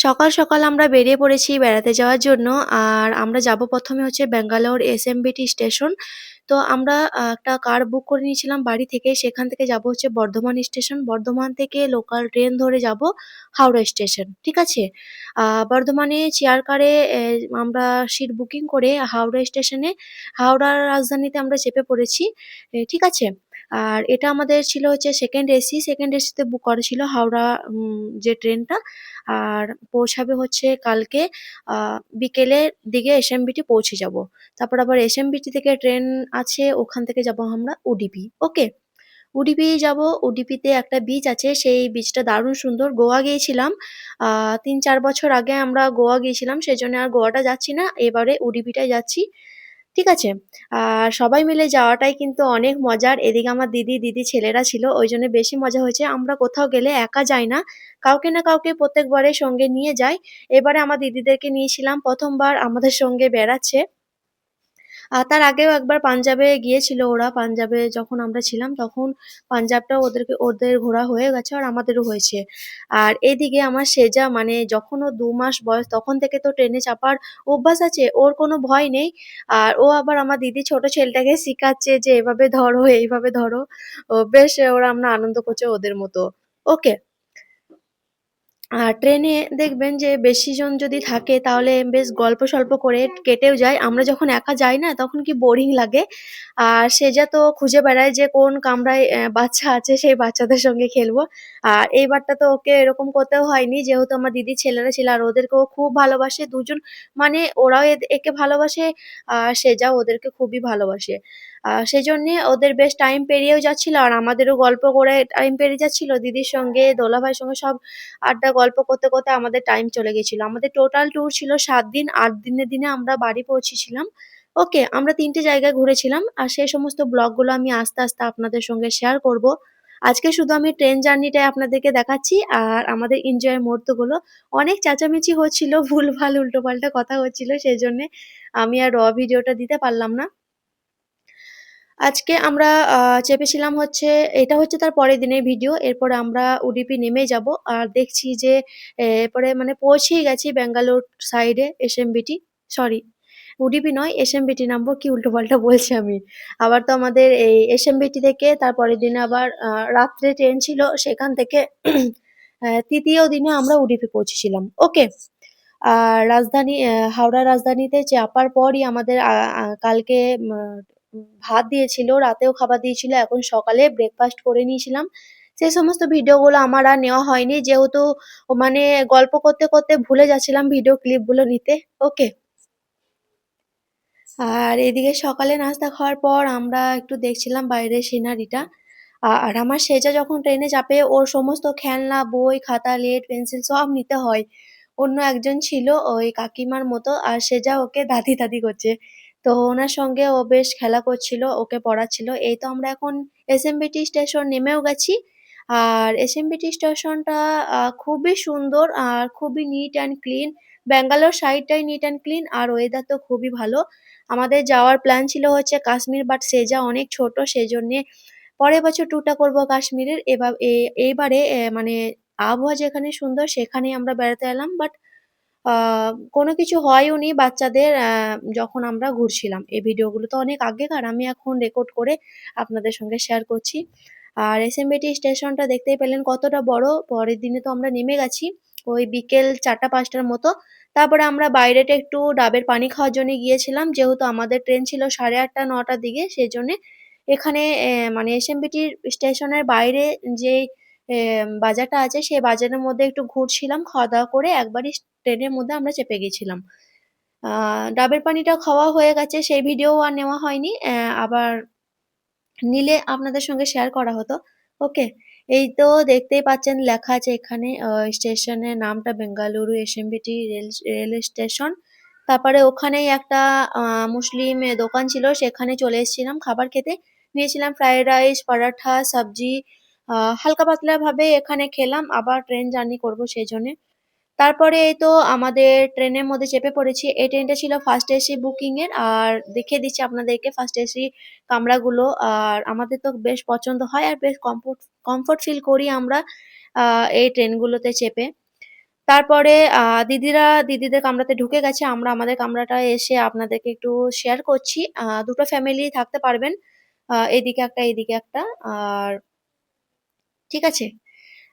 সকাল, সকাল আমরা বেরিয়ে পড়েছি বেড়াতে যাওয়ার জন্য। আর আমরা যাবো ১ম এ হচ্ছে ব্যাঙ্গালোর এসএমবিটি স্টেশন। তো আমরা একটা কার বুক করে নিয়েছিলাম বাড়ি থেকে। সেখান থেকে যাবো হচ্ছে বর্ধমান স্টেশন। বর্ধমান থেকে লোকাল ট্রেন ধরে যাবো হাওড়া স্টেশন। ঠিক আছে? বর্ধমানে চেয়ার কারে আমরা সিট বুকিং করে হাওড়া স্টেশনে হাওড়ার রাজধানীতে আমরা চেপে পড়েছি। ঠিক আছে? আর এটা আমাদের ছিল হচ্ছে সেকেন্ড এসি। সেকেন্ড এসিতে বুক করা ছিল হাওড়া যে ট্রেনটা। আর পৌঁছাবে হচ্ছে কালকে আ বিকেলের দিকে এসএমবিটি পৌঁছে যাবো। তারপর আবার এসএমবিটি থেকে ট্রেন আছে, ওখান থেকে যাবো আমরা উডিপি। ওকে? উডিপি যাবো। উডিপিতে একটা বিচ আছে, সেই বিচটা দারুণ সুন্দর। গোয়া গিয়েছিলাম। আ ৩-৪ বছর আগে আমরা গোয়া গিয়েছিলাম। সেজন্য আর গোয়াটা যাচ্ছি না। এবারে উডিপিটাই যাচ্ছি। ঠিক আছে? আর সবাই মিলে যাওয়াটাই কিন্তু অনেক মজার। এদিকে আমার দিদি ছেলেরা ছিল। ওইজন্য বেশি মজা হয়েছে। আমরা কোথাও গেলে একা যাই না। কাউকে না কাউকে প্রত্যেকবারে সঙ্গে নিয়ে যাই। এবারে আমার দিদিদেরকে নিয়েছিলাম। ১ম বার আমাদের সঙ্গে বেড়াচ্ছে। তার আগেও একবার পাঞ্জাবে গিয়েছিল ওরা। পাঞ্জাবে যখন আমরা ছিলাম তখন পাঞ্জাবটাও ওদের ঘোরা হয়ে গেছে আর আমাদেরও হয়েছে। আর এদিকে আমার সেজা মানে যখন ওর ২ মাস বয়স তখন থেকে তো ট্রেনে চাপার অভ্যাস আছে। ওর কোনো ভয় নেই। আর ও আবার আমার দিদির ছোট ছেলেটাকে শিখাচ্ছে যে এভাবে ধরো, এইভাবে ধরো। বেশ ওরা আমরা আনন্দ করছে ওদের মতো। ওকে। আর ট্রেনে দেখবেন যে বেশি জন যদি থাকে তাহলে বেশ গল্প-সল্প করে কেটেও যায়। আমরা যখন একা যাই না তখন কি বোরিং লাগে। আর সেজা তো খুঁজে বেড়ায় যে কোন কামরায় বাচ্চা আছে সেই বাচ্চাদের সঙ্গে খেলবো। আর এইবারটা তো ওকে এরকম করতেও হয়নি যেহেতু আমার দিদির ছেলেরা ছিল আর ওদেরকেও খুব ভালোবাসে দুজন মানে ওরাও একে ভালোবাসে আর সেজাও ওদেরকে খুবই ভালোবাসে। সেজন্যে ওদের বেশ টাইম পেরিয়েও যাচ্ছিল আর আমাদেরও গল্প করে টাইম পেরিয়ে যাচ্ছিল। দিদির সঙ্গে, দোলাভাইয়ের সঙ্গে সব আড্ডা গল্প করতে, করতে আমাদের টাইম চলে গেছিল। আমাদের টোটাল ট্যুর ছিল ৭ দিন। ৮ দিনে আমরা বাড়ি পৌঁছেছিলাম। ওকে, আমরা ৩ টে জায়গায় ঘুরেছিলাম। আর সেই সমস্ত ব্লগগুলো আমি আস্তে, আস্তে আপনাদের সঙ্গে শেয়ার করব। আজকে শুধু আমি ট্রেন জার্নিটাই আপনাদেরকে দেখাচ্ছি আর আমাদের এনজয়ের মুহূর্তগুলো। অনেক চেঁচামেচি হচ্ছিল, ভুলভাল উল্টোপাল্টা কথা হচ্ছিল সেজন্যে আমি আর ভিডিওটা দিতে পারলাম না। আজকে আমরা আ চেপেছিলাম হচ্ছে এটা হচ্ছে তার পরের দিনের ভিডিও। এরপরে আমরা উডুপি নেমে যাবো। আর দেখছি যে এরপরে মানে পৌঁছেই গেছি ব্যাঙ্গালোর সাইডে এসএমবিটি। সরি উডুপি নয় এসএমবিটি নামবো। কি উল্টোপাল্টা বলছি আমি। আবার তো আমাদের এই এসএমবিটি থেকে তার পরের দিনে আবার রাত্রে ট্রেন ছিল সেখান থেকে ৩য় দিনে আমরা উডুপি পৌঁছেছিলাম। ওকে। আর হাওড়ার রাজধানীতে চাপার পরই আমাদের আ আ কালকে মা ভাত দিয়েছিল, রাতেও খাবার দিয়েছিল। এখন সকালে ব্রেকফাস্ট করে নিয়েছিলাম। সেই সমস্ত ভিডিওগুলো আমার আর নেওয়া হয়নি। যেহেতু মানে গল্প করতে, করতে ভুলে যাচ্ছিলাম ভিডিও ক্লিপগুলো নিতে। ওকে। আর এদিকে সকালে নাস্তা খাওয়ার পর আমরা একটু দেখছিলাম বাইরের সিনারিটা। আর আমার সেজা যখন ট্রেনে চাপে ওর সমস্ত খেলনা, বই, খাতা, লেড, পেন্সিল সব নিতে হয়। অন্য একজন ছিল ওই কাকিমার মতো আর সেজা ওকে দাদি, দাদি করছে। তো ওনার সঙ্গে ও বেশ খেলা করছিল, ওকে পড়াচ্ছিল। এই তো আমরা এখন এসএমবিটি স্টেশন নেমেও গেছি। আর এসএমবিটি স্টেশনটা খুবই সুন্দর আর খুবই নিট অ্যান্ড ক্লিন। ব্যাঙ্গালোর সাইডটাই নিট অ্যান্ড ক্লিন আর ওয়েদার তো খুবই ভালো। আমাদের যাওয়ার প্ল্যান ছিল হচ্ছে কাশ্মীর বাট সেজা অনেক ছোট সেজন্যে পরের বছর ট্যুরটা করব কাশ্মীরের। এইবারে মানে আবহাওয়া যেখানে সুন্দর সেখানেই আমরা বেড়াতে এলাম। বাট আ কোনো কিছু হয়ওনি বাচ্চাদের যখন আমরা ঘুরছিলাম। এই ভিডিওগুলো তো অনেক আগেকার। আমি এখন রেকর্ড করে আপনাদের সঙ্গে শেয়ার করছি। আর এসএমবিটি স্টেশনটা দেখতেই পেলেন কতটা বড়। পরের দিনে তো আমরা নেমে গেছি। ওই বিকেল ৪টা-৫ টার মতো। তারপরে আমরা বাইরেটা একটু ডাবের পানি খাওয়ার জন্য গিয়েছিলাম। যেহেতু আমাদের ট্রেন ছিল 8:30-9 টার দিকে সেজন্যে এখানে মানে এসএমবিটির স্টেশনের বাইরে যেই বাজারটা আছে সেই বাজারের মধ্যে একটু ঘুরছিলাম। খাওয়া-দাওয়া করে একবারই ট্রেনের মধ্যে আমরা চেপে গেছিলাম। আ ডাবের পানিটা খাওয়া হয়ে গেছে সেই ভিডিও আর নেওয়া হয়নি। আবার নিলে আপনাদের সঙ্গে শেয়ার করা হতো। ওকে। এই তো দেখতেই পাচ্ছেন লেখা আছে এখানে স্টেশনের নামটা বেঙ্গালুরু এসএমবিটি রেল স্টেশন। তারপরে ওখানেই একটা আ মুসলিম দোকান ছিল সেখানে চলে এসেছিলাম খাবার খেতে। নিয়েছিলাম ফ্রাইড রাইস, পরাঠা, সবজি হালকা পাতলা ভাবে এখানে খেলাম। আবার ট্রেন জার্নি করব সেজন্যে। তারপরে এই তো আমাদের ট্রেনের মধ্যে চেপে পড়েছি। এই ট্রেনটা ছিল ফার্স্ট এসি বুকিং এর। আর দেখিয়ে দিচ্ছি আপনাদেরকে ফার্স্ট এসি কামরাগুলো। আর আমাদের তো বেশ পছন্দ হয় আর বেশ কমফোর্ট ফিল করি আমরা আ এই ট্রেনগুলোতে চেপে। তারপরে দিদিদের কামরাতে ঢুকে গেছে। আমরা আমাদের কামরাটায় এসে আপনাদেরকে একটু শেয়ার করছি। ২ টো ফ্যামিলি থাকতে পারবেন। এদিকে একটা, এদিকে একটা। আর ঠিক আছে?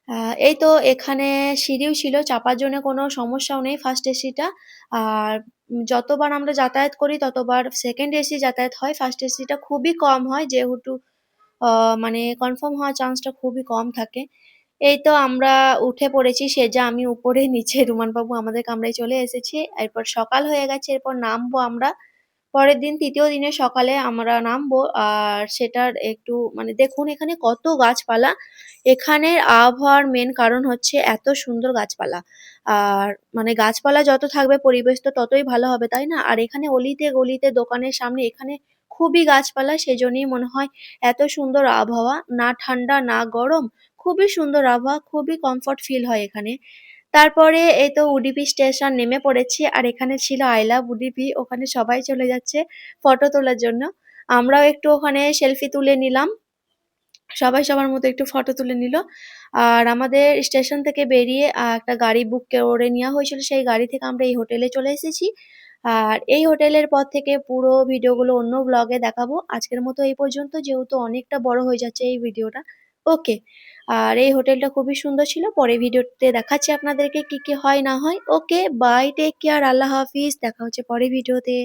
আ এই তো এখানে সিঁড়িও ছিল, চাপার জন্য কোনো সমস্যাও নেই ফার্স্ট এসিটা। আর যতবার আমরা যাতায়াত করি ততবার সেকেন্ড এসি যাতায়াত হয়। ফার্স্ট এসিটা খুবই কম হয় যেহেতু আ মানে কনফার্ম হওয়ার চান্সটা খুবই কম থাকে। এই তো আমরা উঠে পড়েছি সেজে আমি উপরে, নিচে রুমান বাবু আমাদের কামরায় চলে এসেছি। এরপর সকাল হয়ে গেছে, এরপর নামবো আমরা। পরের দিন ৩য় দিনের সকালে আমরা নামবো। আর সেটার একটু মানে দেখুন এখানে কত গাছপালা। এখানের আবহাওয়ার মেইন কারণ হচ্ছে এত সুন্দর গাছপালা। আর মানে গাছপালা যত থাকবে পরিবেশ তো ততই ভালো হবে, তাই না? আর এখানে অলিতে গলিতে দোকানের সামনে এখানে খুবই গাছপালা সেজন্যই মনে হয় এত সুন্দর আবহাওয়া। না ঠান্ডা না গরম, খুবই সুন্দর আবহাওয়া, খুবই কমফোর্ট ফিল হয় এখানে। তারপরে এই তো উডুপি স্টেশন নেমে পড়েছি। আর এখানে ছিল I love উডুপি। ওখানে সবাই চলে যাচ্ছে ফটো তোলার জন্য। আমরাও একটু ওখানে সেলফি তুলে নিলাম। সবাই সবার মতো একটু ফটো তুলে নিল। আর আমাদের স্টেশন থেকে বেরিয়ে একটা গাড়ি বুক করে নেওয়া হয়েছিল। সেই গাড়ি থেকে আমরা এই হোটেলে চলে এসেছি। আর এই হোটেলের পর থেকে পুরো ভিডিওগুলো অন্য ব্লগে দেখাবো। আজকের মতো এই পর্যন্ত যেহেতু অনেকটা বড় হয়ে যাচ্ছে এই ভিডিওটা। ওকে। আর এই হোটেলটা খুবই সুন্দর ছিল। পরের ভিডিওতে দেখাচ্ছি আপনাদেরকে কি, কি হয় না হয়। ওকে, বাই, টেক কেয়ার, আল্লাহ হাফিজ। দেখা হচ্ছে পরের ভিডিওতে।